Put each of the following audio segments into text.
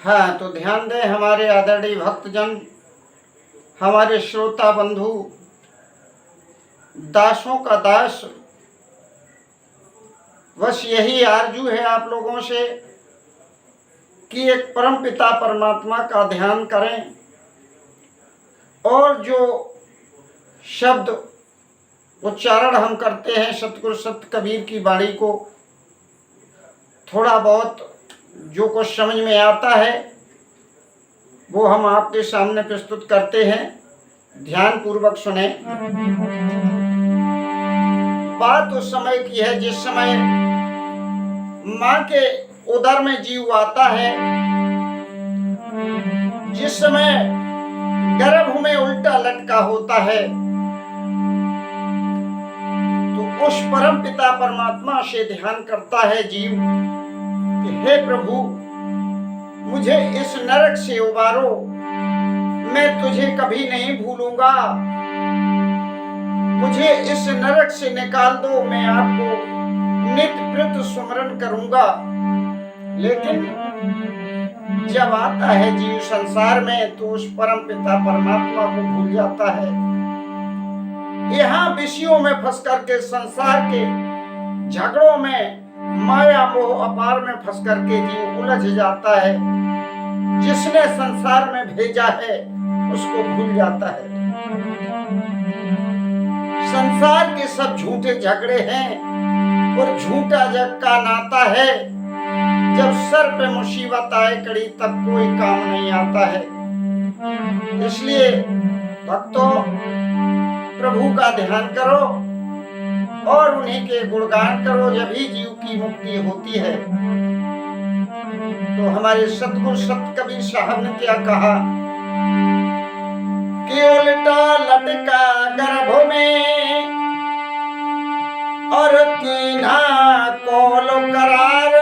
हाँ, तो ध्यान दें हमारे आदरणीय भक्तजन, हमारे श्रोता बंधु, दासों का दास, बस यही आरजू है आप लोगों से कि एक परम पिता परमात्मा का ध्यान करें और जो शब्द उच्चारण हम करते हैं सतगुरु सत कबीर की वाणी को, थोड़ा बहुत जो कुछ समझ में आता है वो हम आपके सामने प्रस्तुत करते हैं। ध्यान पूर्वक सुने। बात उस समय की है जिस समय माँ के उदर में जीव आता है, जिस समय गर्भ में उल्टा लटका होता है, तो उस परम पिता परमात्मा से ध्यान करता है जीव कि हे प्रभु, मुझे इस नरक से उबारो, मैं तुझे कभी नहीं भूलूंगा, मुझे इस नरक से निकाल दो, मैं आपको नित्य प्रति स्मरण करूंगा। लेकिन जब आता है जीव संसार में तो उस परम पिता परमात्मा को भूल जाता है। यहाँ विषयों में फंस करके, संसार के झगड़ों में, माया मोह अपार में फंस करके जीव उलझ जाता है। जिसने संसार में भेजा है उसको भूल जाता है। संसार के सब झूठे झगड़े हैं और झूठा जग का नाता है। जब सर पे मुसीबत आए कड़ी तब कोई काम नहीं आता है। इसलिए भक्तों, प्रभु का ध्यान करो और उन्हीं के गुणगान करो, जभी जीव की मुक्ति होती है। तो हमारे सतगुरु सत कबीर साहब ने क्या कहा कि उल्टा लटका गर्भ में और कीन्हा कोल करार,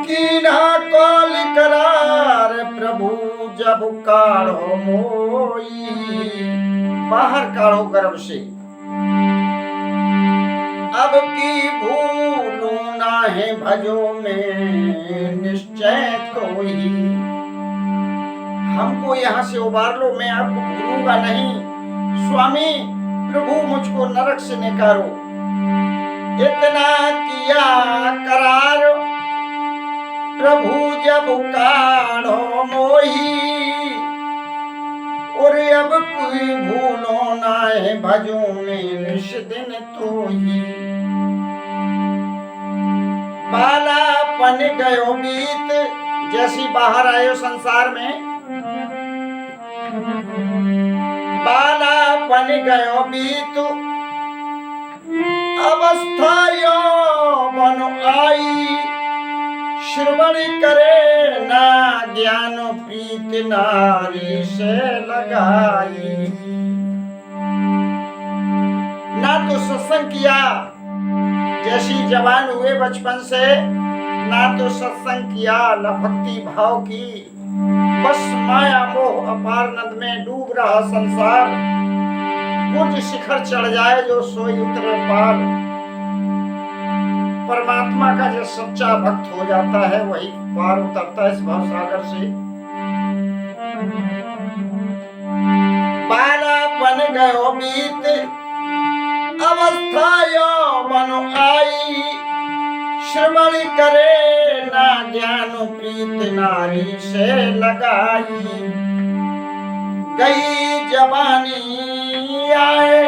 कीन्हा कोल करार, प्रभु जब काढ़ो मोई। बाहर काढ़ो गर्भ से, अब की भूलू नाहे भजो में निश्चय कोई। हमको यहाँ से उबार लो, मैं आपको भूलूंगा नहीं। स्वामी प्रभु मुझको नरक से निकालो। इतना किया करार, प्रभु जब काढ़ो मोही, और अब कोई भूलो नाहे भजो में निश दिन तो ही। बालापन गयो बीत, जैसी बाहर आयो संसार में, बालापन गयो बीत, अवस्था यौवन आई। श्रवण करे ना ज्ञान प्रीत, नारी से लगाई। ना तो सत्संग किया, जैसी जवान हुए बचपन से, ना तो सत्संग किया, न भक्ति भाव की, बस माया मोह अपार नद में डूब रहा संसार। कुछ शिखर चढ़ जाए जो सोई उतरे पार। परमात्मा का जो सच्चा भक्त हो जाता है वही पार उतरता है इस भवसागर से। बालापन गयो बीत, अवस्था यौवन आई। श्रवण करे ना ज्ञान प्रीत, नारी से लगाई। गई जवानी आए,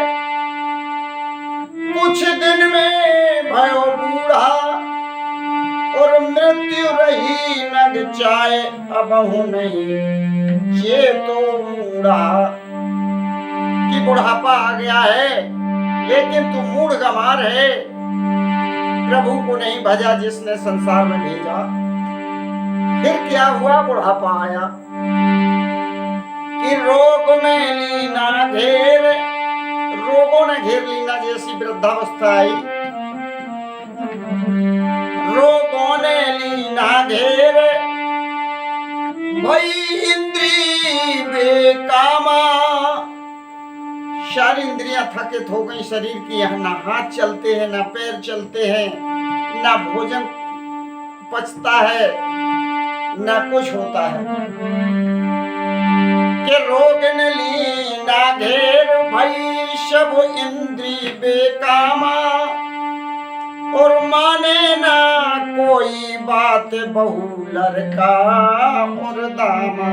कुछ दिन में भयो बूढ़ा, और मृत्यु रही नग चाहे, अबहु नहीं ये तो मूढ़ा। कि बुढ़ापा आ गया है लेकिन तू मूढ़ गंवार है, प्रभु को नहीं भजा जिसने संसार में भेजा। फिर क्या हुआ, बुढ़ापा आया कि रोग में लीना घेर, रोगों ने घेर लीना जैसी वृद्धावस्था आई। रोगों ने लीना घेर, भई इंद्री बेकामा। सारी इंद्रियां थकित हो गई शरीर की, ना हाथ चलते हैं, ना पैर चलते हैं, ना भोजन पचता है, ना कुछ होता है। कि रोग न ली ना घेर भई सब इंद्री बेकामा, और माने ना कोई बात बहू लड़का और दामा।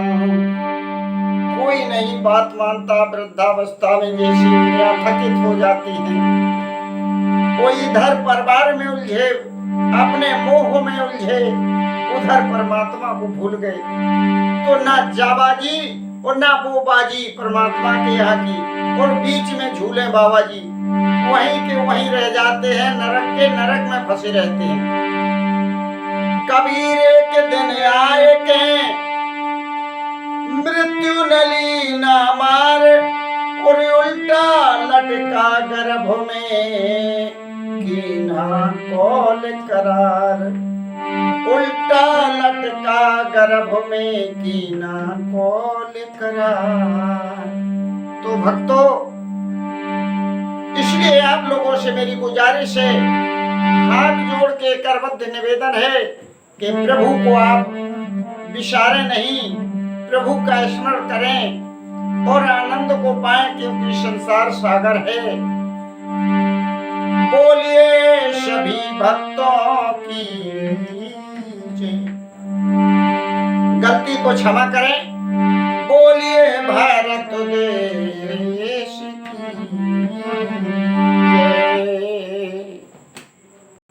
कोई नहीं बात मानता, वृद्धावस्था में जैसी इंद्रियां थकित हो जाती हैं, कोई इधर परिवार में उलझे, अपने मोह में उलझे, उधर परमात्मा को भूल गए, तो ना जाबाजी और ना बोबाजी परमात्मा के यहाँ की, और बीच में झूले बाबा जी, वहीं के वहीं रह जाते हैं, नरक के नरक में फंसे रहते हैं। कबीर एक दिन आए के मृत्यु नली ना मार, और उल्टा लटका गर्भ में कीना कौल करार। उल्टा लटका गर्भ में कीना कौल करार। तो भक्तों, इसलिए आप लोगों से मेरी गुजारिश है, हाथ जोड़ के करबद्ध निवेदन है कि प्रभु को आप विसारे नहीं, प्रभु का स्मरण करें और आनंद को पाएं, क्योंकि संसार सागर है। बोलिए सभी भक्तों की जय। गलती को क्षमा करें।